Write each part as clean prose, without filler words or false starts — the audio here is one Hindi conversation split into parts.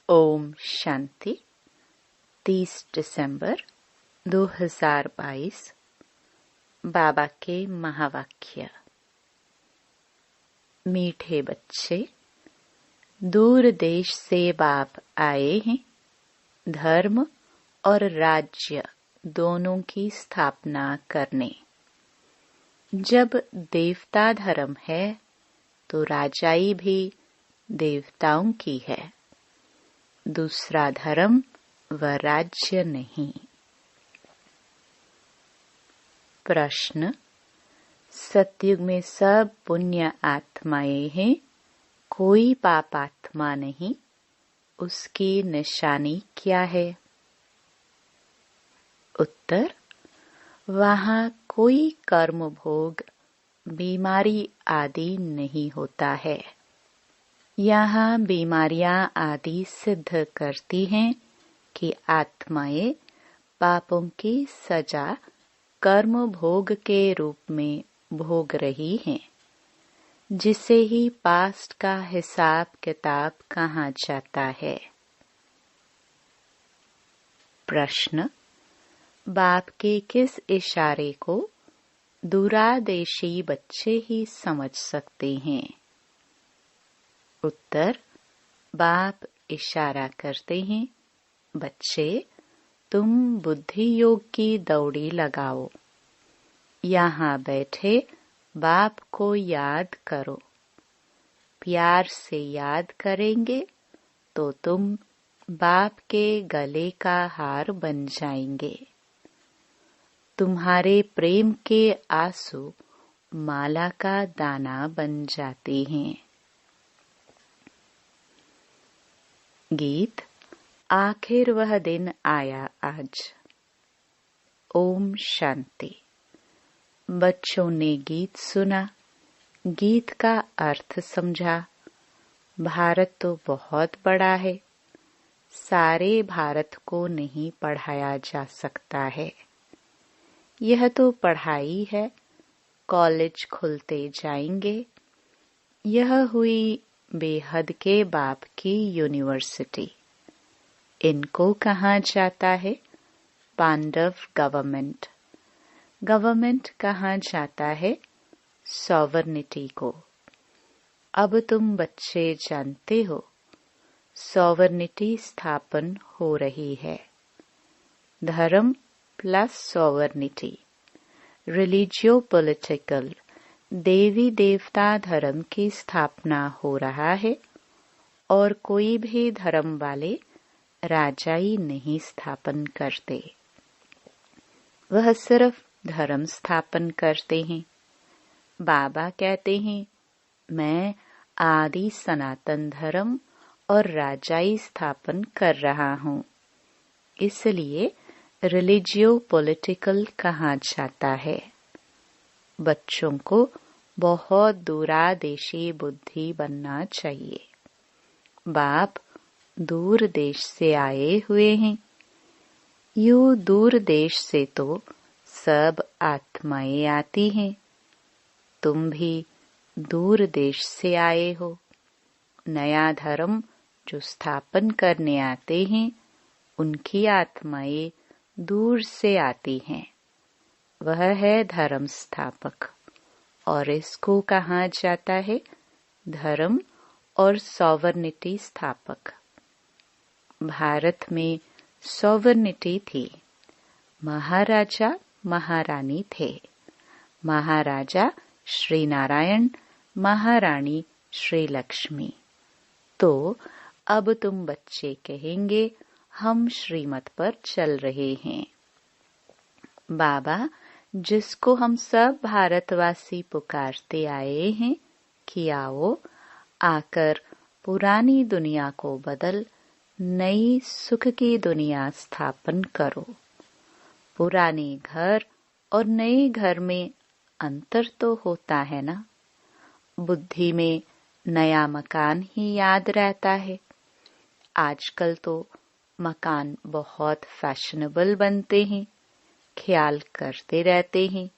ओम शांति। 30 दिसंबर 2022। बाबा के महावाक्य। मीठे बच्चे, दूर देश से बाप आए हैं धर्म और राज्य दोनों की स्थापना करने। जब देवता धर्म है तो राजाई भी देवताओं की है, दूसरा धर्म व राज्य नहीं। प्रश्न: सतयुग में सब पुण्य आत्माएं हैं, कोई पाप आत्मा नहीं, उसकी निशानी क्या है? उत्तर: वहाँ कोई कर्म भोग, बीमारी आदि नहीं होता है। यहाँ बीमारियां आदि सिद्ध करती हैं कि आत्माएं पापों की सजा कर्म भोग के रूप में भोग रही हैं, जिसे ही पास्ट का हिसाब किताब कहा जाता है। प्रश्न: बाप के किस इशारे को दूरादेशी बच्चे ही समझ सकते हैं? उत्तर: बाप इशारा करते हैं, बच्चे तुम बुद्धि योग की दौड़ी लगाओ, यहाँ बैठे बाप को याद करो। प्यार से याद करेंगे तो तुम बाप के गले का हार बन जाएंगे। तुम्हारे प्रेम के आंसू माला का दाना बन जाते हैं। गीत: आखिर वह दिन आया आज। ओम शांति। बच्चों ने गीत सुना, गीत का अर्थ समझा। भारत तो बहुत बड़ा है, सारे भारत को नहीं पढ़ाया जा सकता है। यह तो पढ़ाई है, कॉलेज खुलते जाएंगे। यह हुई बेहद के बाप की यूनिवर्सिटी। इनको कहा जाता है पांडव गवर्नमेंट। गवर्नमेंट कहा जाता है सॉवरनिटी को। अब तुम बच्चे जानते हो, सॉवरनिटी स्थापन हो रही है। धर्म प्लस सॉवरनिटी, रिलीजियो पॉलिटिकल, देवी देवता धर्म की स्थापना हो रहा है, और कोई भी धर्म वाले राजाई नहीं स्थापन करते। वह सिर्फ धर्म स्थापन करते हैं। बाबा कहते हैं, मैं आदि सनातन धर्म और राजाई स्थापन कर रहा हूँ। इसलिए रिलीजियो पॉलिटिकल कहा जाता है। बच्चों को बहुत दूरादेशी बुद्धि बनना चाहिए। बाप दूर देश से आए हुए हैं। यूं दूर देश से तो सब आत्माएं आती हैं। तुम भी दूर देश से आए हो। नया धर्म जो स्थापन करने आते हैं, उनकी आत्माएं दूर से आती हैं। वह है धर्म स्थापक, और इसको कहा जाता है धर्म और सॉवरनिटी स्थापक। भारत में सॉवरनिटी थी। महाराजा महारानी थे। महाराजा श्री नारायण, महारानी श्री लक्ष्मी। तो अब तुम बच्चे कहेंगे, हम श्रीमत पर चल रहे हैं। बाबा जिसको हम सब भारतवासी पुकारते आए हैं कि आओ, आकर पुरानी दुनिया को बदल नई सुख की दुनिया स्थापन करो। पुराने घर और नए घर में अंतर तो होता है ना। बुद्धि में नया मकान ही याद रहता है। आजकल तो मकान बहुत फैशनेबल बनते हैं, ख्याल करते रहते हैं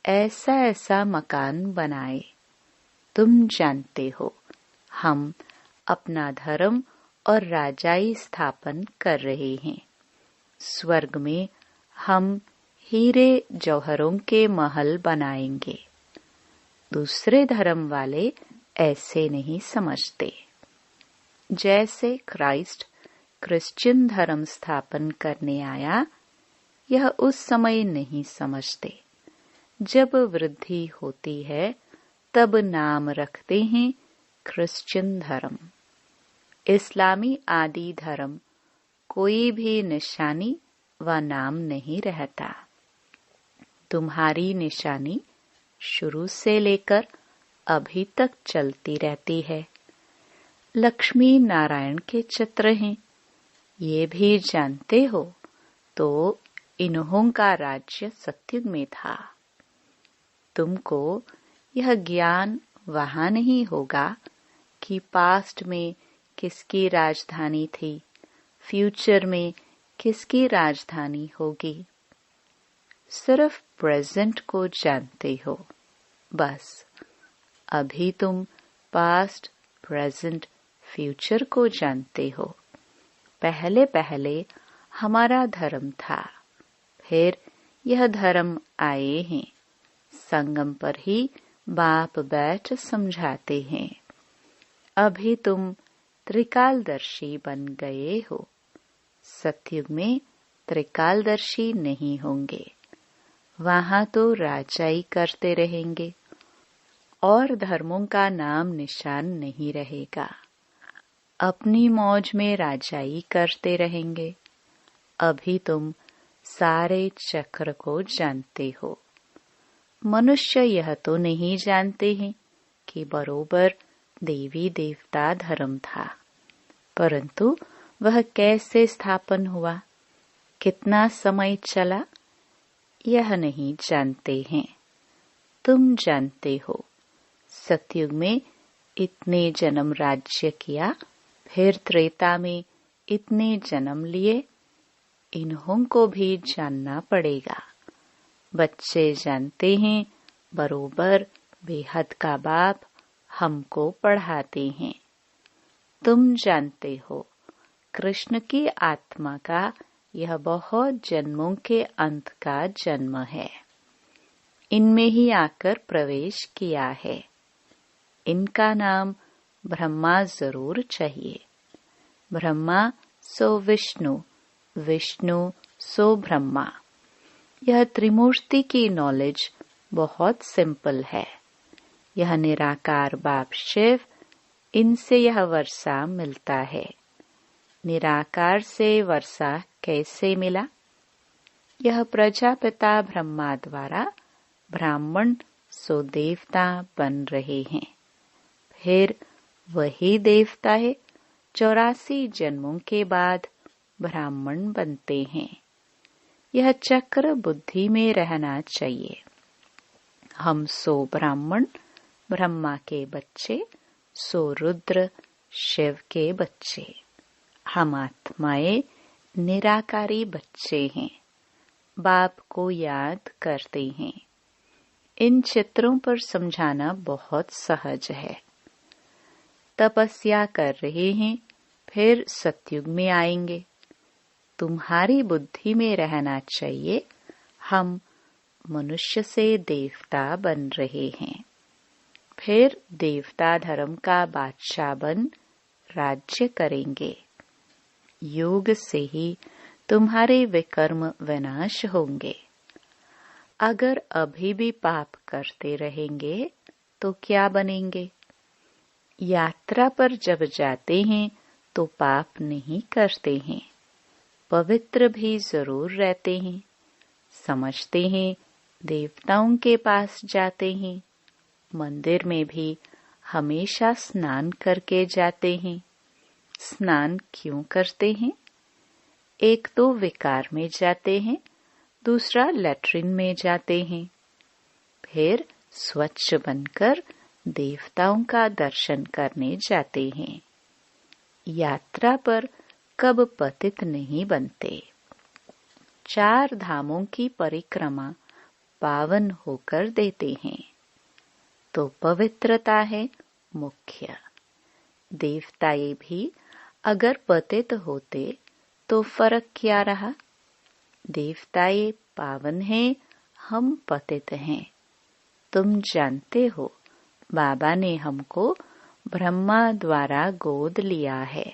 ऐसा ऐसा मकान बनाए। तुम जानते हो, हम अपना धर्म और राजाई स्थापन कर रहे हैं। स्वर्ग में हम हीरे जौहरों के महल बनाएंगे। दूसरे धर्म वाले ऐसे नहीं समझते। जैसे क्राइस्ट क्रिश्चियन धर्म स्थापन करने आया, यह उस समय नहीं समझते। जब वृद्धि होती है तब नाम रखते हैं क्रिश्चियन धर्म। इस्लामी आदि धर्म कोई भी निशानी व नाम नहीं रहता। तुम्हारी निशानी शुरू से लेकर अभी तक चलती रहती है। लक्ष्मी नारायण के चित्र हैं, ये भी जानते हो। तो इन्हों का राज्य सतयुग में था। तुमको यह ज्ञान वहां नहीं होगा कि पास्ट में किसकी राजधानी थी, फ्यूचर में किसकी राजधानी होगी। सिर्फ प्रेजेंट को जानते हो, बस। अभी तुम पास्ट, प्रेजेंट, फ्यूचर को जानते हो। पहले पहले हमारा धर्म था, फिर यह धर्म आए हैं। संगम पर ही बाप बैठ समझाते हैं। अभी तुम त्रिकालदर्शी बन गए हो। सतयुग में त्रिकालदर्शी नहीं होंगे। वहां तो राजाई करते रहेंगे और धर्मों का नाम निशान नहीं रहेगा। अपनी मौज में राजाई करते रहेंगे। अभी तुम सारे चक्र को जानते हो। मनुष्य यह तो नहीं जानते हैं कि बरोबर देवी देवता धर्म था, परंतु वह कैसे स्थापन हुआ, कितना समय चला, यह नहीं जानते हैं। तुम जानते हो। सतयुग में इतने जन्म राज्य किया, फिर त्रेता में इतने जन्म लिए। इन्हों को भी जानना पड़ेगा। बच्चे जानते हैं, बरोबर बेहद का बाप हमको पढ़ाते हैं। तुम जानते हो, कृष्ण की आत्मा का यह बहुत जन्मों के अंत का जन्म है। इनमें ही आकर प्रवेश किया है। इनका नाम ब्रह्मा जरूर चाहिए। ब्रह्मा सो विष्णु, विष्णु सो ब्रह्मा। यह त्रिमूर्ति की नॉलेज बहुत सिंपल है। यह निराकार बाप शिव, इनसे यह वर्षा मिलता है। निराकार से वर्षा कैसे मिला? यह प्रजापिता ब्रह्मा द्वारा ब्राह्मण सो देवता बन रहे हैं। फिर वही देवता है 84 जन्मों के बाद ब्राह्मण बनते हैं। यह चक्र बुद्धि में रहना चाहिए। हम सो ब्राह्मण, ब्रह्मा के बच्चे, सो रुद्र, शिव के बच्चे। हम आत्माएं निराकारी बच्चे हैं। बाप को याद करते हैं। इन चित्रों पर समझाना बहुत सहज है। तपस्या कर रहे हैं, फिर सतयुग में आएंगे। तुम्हारी बुद्धि में रहना चाहिए, हम मनुष्य से देवता बन रहे हैं। फिर देवता धर्म का बादशाह बन राज्य करेंगे। योग से ही तुम्हारे विकर्म विनाश होंगे। अगर अभी भी पाप करते रहेंगे तो क्या बनेंगे? यात्रा पर जब जाते हैं तो पाप नहीं करते हैं, पवित्र भी जरूर रहते हैं। समझते हैं देवताओं के पास जाते हैं। मंदिर में भी हमेशा स्नान करके जाते हैं। स्नान क्यों करते हैं? एक तो विकार में जाते हैं, दूसरा लैट्रिन में जाते हैं। फिर स्वच्छ बनकर देवताओं का दर्शन करने जाते हैं। यात्रा पर कब पतित नहीं बनते। 4 धामों की परिक्रमा पावन होकर देते हैं। तो पवित्रता है मुख्य। देवताएं भी अगर पतित होते तो फर्क क्या रहा? देवताएं पावन हैं, हम पतित हैं। तुम जानते हो बाबा ने हमको ब्रह्मा द्वारा गोद लिया है।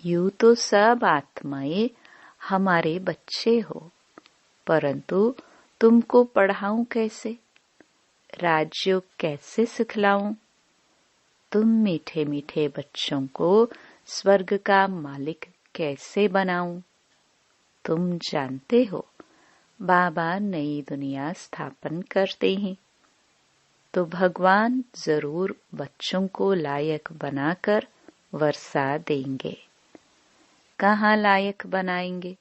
यूं तो सब आत्माएं हमारे बच्चे हो, परंतु तुमको पढ़ाऊं कैसे? राजयोग कैसे सिखलाऊं? तुम मीठे मीठे बच्चों को स्वर्ग का मालिक कैसे बनाऊं? तुम जानते हो बाबा नई दुनिया स्थापन करते हैं, तो भगवान जरूर बच्चों को लायक बनाकर वर्षा देंगे। कहाँ लायक बनाएंगे?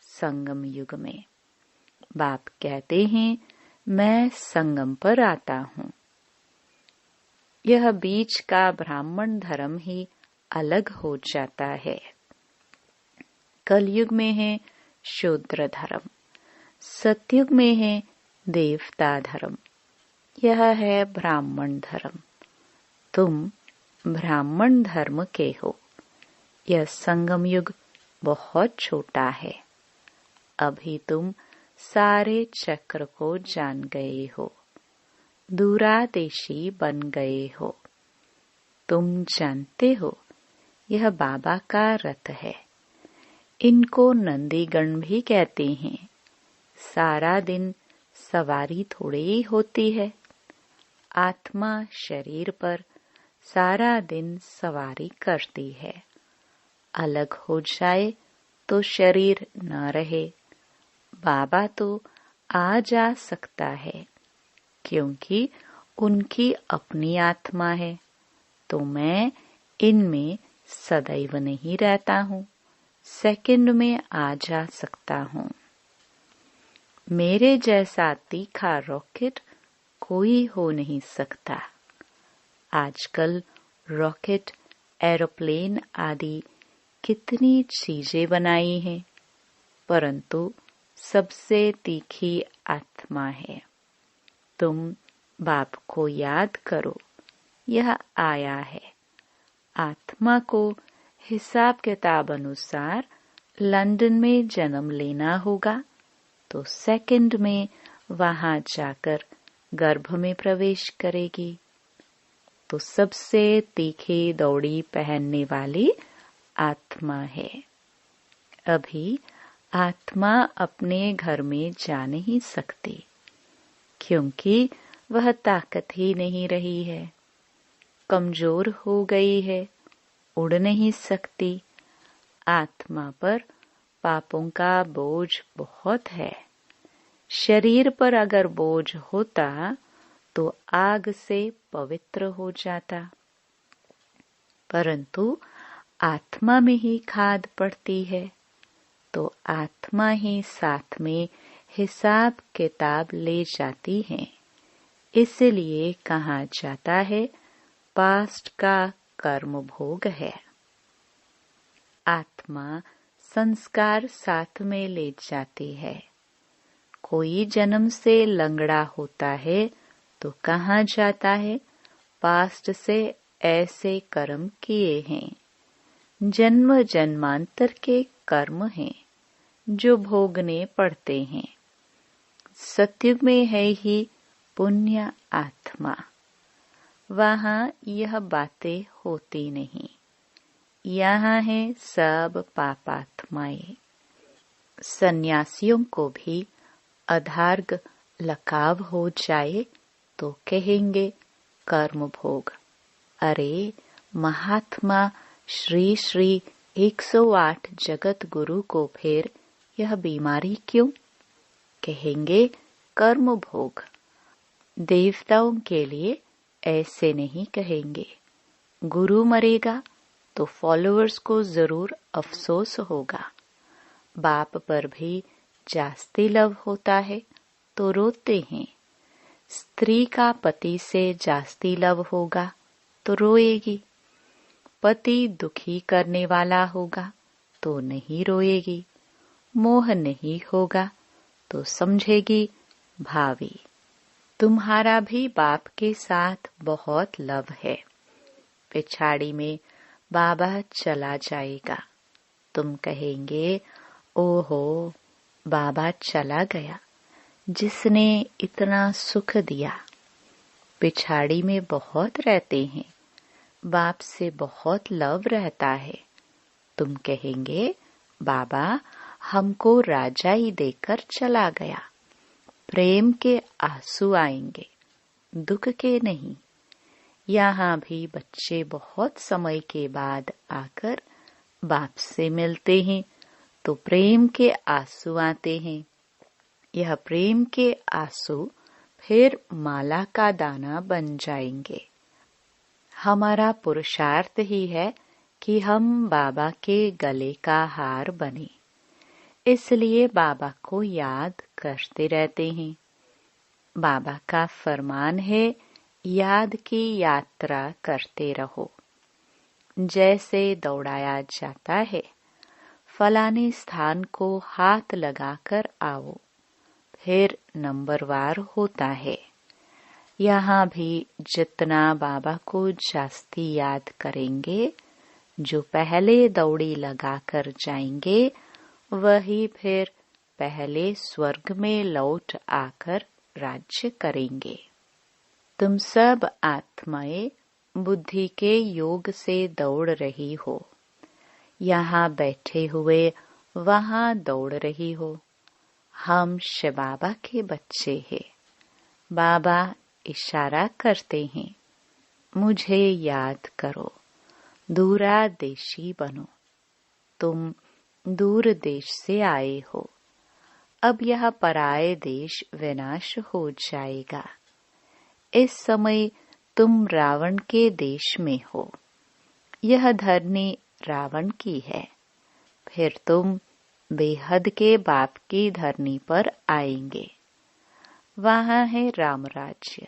संगम युग में। बाप कहते हैं मैं संगम पर आता हूँ। यह बीच का ब्राह्मण धर्म ही अलग हो जाता है। कलयुग में है शूद्र धर्म, सतयुग में है देवता धर्म, यह है ब्राह्मण धर्म। तुम ब्राह्मण धर्म के हो। यह संगम युग बहुत छोटा है। अभी तुम सारे चक्र को जान गए हो, दूरादेशी बन गए हो। तुम जानते हो यह बाबा का रथ है। इनको नंदीगण भी कहते हैं। सारा दिन सवारी थोड़ी ही होती है। आत्मा शरीर पर सारा दिन सवारी करती है। अलग हो जाए तो शरीर न रहे। बाबा तो आ जा सकता है, क्योंकि उनकी अपनी आत्मा है, तो मैं इनमें सदैव नहीं रहता हूँ, सेकंड में आ जा सकता हूँ। मेरे जैसा तीखा रॉकेट कोई हो नहीं सकता। आजकल रॉकेट, एरोप्लेन आदि कितनी चीजें बनाई हैं, परंतु सबसे तीखी आत्मा है। तुम बाप को याद करो, यह आया है। आत्मा को हिसाब किताब अनुसार लंदन में जन्म लेना होगा, तो सेकंड में वहां जाकर गर्भ में प्रवेश करेगी। तो सबसे तीखी दौड़ी पहनने वाली आत्मा है। अभी आत्मा अपने घर में जा नहीं सकती, क्योंकि वह ताकत ही नहीं रही है। कमजोर हो गई है, उड़ नहीं सकती। आत्मा पर पापों का बोझ बहुत है। शरीर पर अगर बोझ होता तो आग से पवित्र हो जाता, परंतु आत्मा में ही खाद पड़ती है, तो आत्मा ही साथ में हिसाब किताब ले जाती है। इसलिए कहा जाता है पास्ट का कर्म भोग है। आत्मा संस्कार साथ में ले जाती है। कोई जन्म से लंगड़ा होता है तो कहाँ जाता है? पास्ट से ऐसे कर्म किए हैं, जन्म जन्मांतर के कर्म हैं, जो भोगने पड़ते हैं। सत्युग में है ही पुण्य आत्मा, वहाँ यह बातें होती नहीं। यहाँ है सब पापात्माएं। सन्यासियों को भी अधार्ग लकाव हो जाए तो कहेंगे कर्म भोग। अरे महात्मा श्री श्री 108 जगत गुरु को फिर यह बीमारी क्यों? कहेंगे कर्म भोग। देवताओं के लिए ऐसे नहीं कहेंगे। गुरु मरेगा तो फॉलोअर्स को जरूर अफसोस होगा। बाप पर भी जास्ती लव होता है तो रोते हैं। स्त्री का पति से जास्ती लव होगा तो रोएगी। पति दुखी करने वाला होगा तो नहीं रोएगी। मोह नहीं होगा तो समझेगी भावी। तुम्हारा भी बाप के साथ बहुत लव है। पिछाड़ी में बाबा चला जाएगा। तुम कहेंगे, ओहो, बाबा चला गया जिसने इतना सुख दिया। पिछाड़ी में बहुत रहते हैं, बाप से बहुत लव रहता है। तुम कहेंगे, बाबा हमको राजा ही देकर चला गया। प्रेम के आंसू आएंगे, दुख के नहीं। यहाँ भी बच्चे बहुत समय के बाद आकर बाप से मिलते हैं तो प्रेम के आंसू आते हैं। यह प्रेम के आंसू फिर माला का दाना बन जाएंगे। हमारा पुरुषार्थ ही है कि हम बाबा के गले का हार बने, इसलिए बाबा को याद करते रहते हैं। बाबा का फरमान है, याद की यात्रा करते रहो। जैसे दौड़ाया जाता है, फलाने स्थान को हाथ लगाकर आओ, फिर नंबरवार होता है। यहाँ भी जितना बाबा को जास्ती याद करेंगे, जो पहले दौड़ी लगाकर जाएंगे, वही फिर पहले स्वर्ग में लौट आकर राज्य करेंगे। तुम सब आत्माएं बुद्धि के योग से दौड़ रही हो। यहाँ बैठे हुए वहाँ दौड़ रही हो। हम शिव बाबा के बच्चे हैं। बाबा इशारा करते हैं, मुझे याद करो, दूरादेशी बनो। तुम दूर देश से आए हो, अब यह पराये देश विनाश हो जाएगा। इस समय तुम रावण के देश में हो। यह धरनी रावण की है। फिर तुम बेहद के बाप की धरनी पर आएंगे। वहाँ है राम राज्य।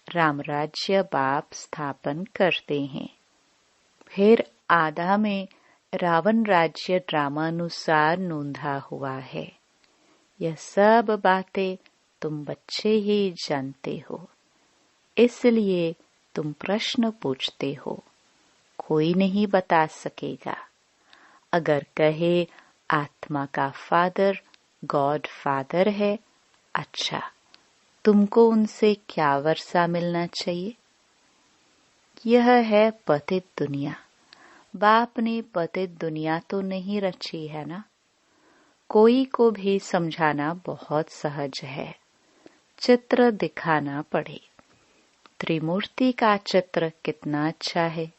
राम राज्य बाप स्थापन करते हैं। फिर आधा में रावण राज्य ड्रामानुसार नोंधा हुआ है। यह सब बातें तुम बच्चे ही जानते हो, इसलिए तुम प्रश्न पूछते हो। कोई नहीं बता सकेगा। अगर कहे आत्मा का फादर गॉड फादर है, अच्छा, तुमको उनसे क्या वर्षा मिलना चाहिए? यह है पतित दुनिया। बाप ने पतित दुनिया तो नहीं रची है ना। कोई को भी समझाना बहुत सहज है, चित्र दिखाना पड़े। त्रिमूर्ति का चित्र कितना अच्छा है।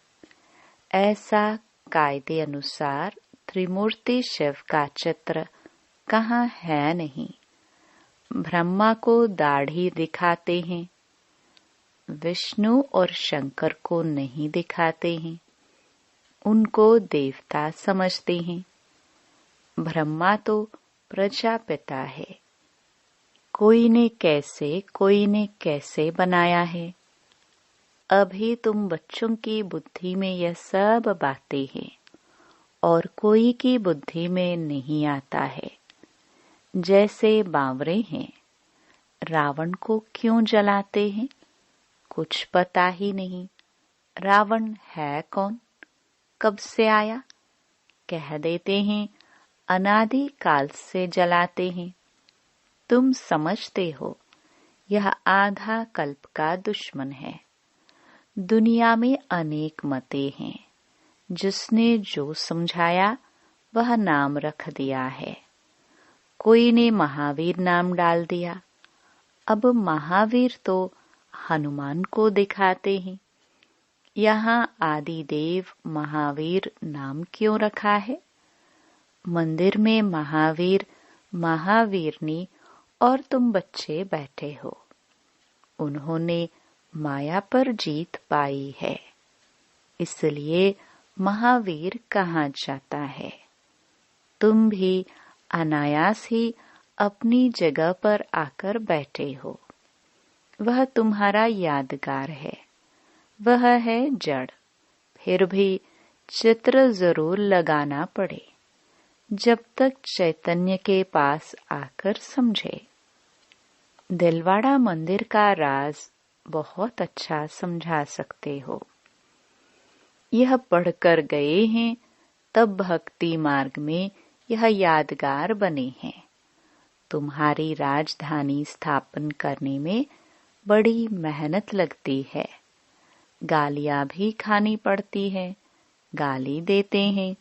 ऐसा कायदे अनुसार त्रिमूर्ति शिव का चित्र कहाँ है नहीं। ब्रह्मा को दाढ़ी दिखाते हैं, विष्णु और शंकर को नहीं दिखाते हैं। उनको देवता समझते हैं। ब्रह्मा तो प्रजापिता है। कोई ने कैसे बनाया है। अभी तुम बच्चों की बुद्धि में यह सब बातें हैं और कोई की बुद्धि में नहीं आता है। जैसे बावरे हैं, रावण को क्यों जलाते हैं? कुछ पता ही नहीं। रावण है कौन, कब से आया? कह देते हैं अनादि काल से जलाते हैं। तुम समझते हो यह आधा कल्प का दुश्मन है। दुनिया में अनेक मते हैं। जिसने जो समझाया वह नाम रख दिया है। कोई ने महावीर नाम डाल दिया। अब महावीर तो हनुमान को दिखाते हैं। यहाँ आदिदेव महावीर नाम क्यों रखा है? मंदिर में महावीर महावीरनी और तुम बच्चे बैठे हो। उन्होंने माया पर जीत पाई है, इसलिए महावीर कहा जाता है। तुम भी अनायास ही अपनी जगह पर आकर बैठे हो। वह तुम्हारा यादगार है। वह है जड़। फिर भी चित्र जरूर लगाना पड़े, जब तक चैतन्य के पास आकर समझे। दिलवाड़ा मंदिर का राज बहुत अच्छा समझा सकते हो। यह पढ़कर गए हैं, तब भक्ति मार्ग में यह यादगार बने हैं। तुम्हारी राजधानी स्थापन करने में बड़ी मेहनत लगती है, गालियां भी खानी पड़ती है, गाली देते हैं,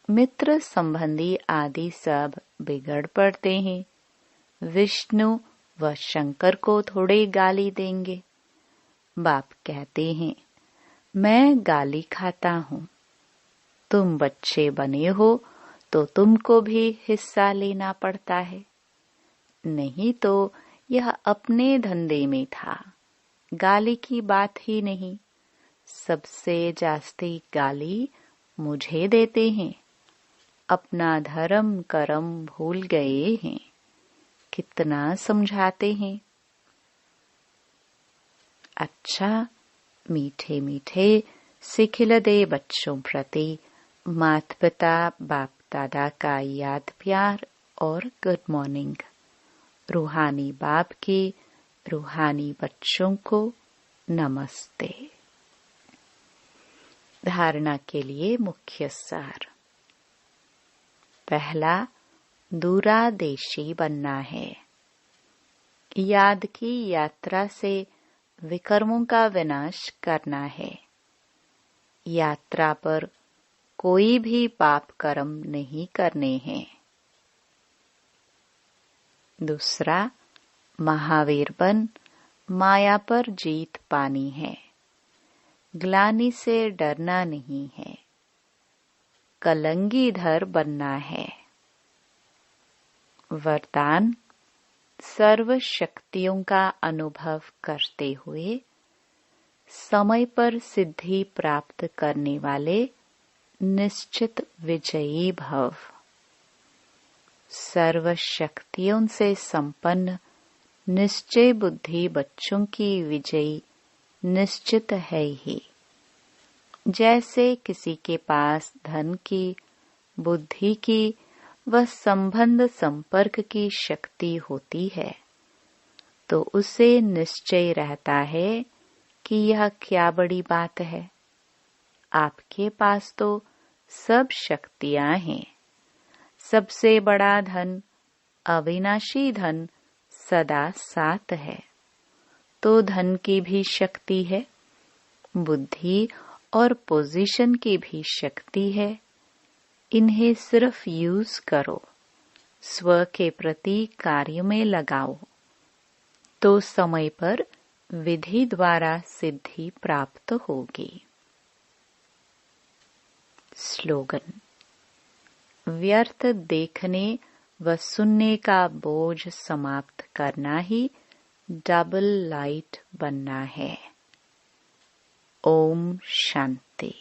मित्र संबंधी आदि सब बिगड़ पड़ते हैं। विष्णु व शंकर को थोड़े गाली देंगे। बाप कहते हैं, मैं गाली खाता हूँ। तुम बच्चे बने हो तो तुमको भी हिस्सा लेना पड़ता है, नहीं तो यह अपने धंधे में था, गाली की बात ही नहीं। सबसे जास्ती गाली मुझे देते हैं, अपना धर्म कर्म भूल गए हैं। कितना समझाते हैं। अच्छा, मीठे मीठे सिखिलदे बच्चों प्रति माता पिता बाप दादा का याद प्यार और गुड मॉर्निंग। रूहानी बाप की रूहानी बच्चों को नमस्ते। धारणा के लिए मुख्य सार। पहला, दूरादेशी बनना है। याद की यात्रा से विकर्मों का विनाश करना है। यात्रा पर कोई भी पाप कर्म नहीं करने हैं। दूसरा, महावीर बन माया पर जीत पानी है। ग्लानि से डरना नहीं है, कलंगीधर बनना है। वरदान, सर्व शक्तियों का अनुभव करते हुए समय पर सिद्धि प्राप्त करने वाले निश्चित विजयी भव। सर्व शक्तियों से संपन्न निश्चय बुद्धि बच्चों की विजयी निश्चित है ही। जैसे किसी के पास धन की, बुद्धि की व संबंध संपर्क की शक्ति होती है, तो उसे निश्चय रहता है कि यह क्या बड़ी बात है। आपके पास तो सब शक्तियां हैं। सबसे बड़ा धन, अविनाशी धन सदा साथ है। तो धन की भी शक्ति है, बुद्धि और पोजीशन की भी शक्ति है। इन्हें सिर्फ यूज करो, स्व के प्रति कार्य में लगाओ, तो समय पर विधि द्वारा सिद्धि प्राप्त होगी। स्लोगन, व्यर्थ देखने व सुनने का बोझ समाप्त करना ही डबल लाइट बनना है। ओम शांति।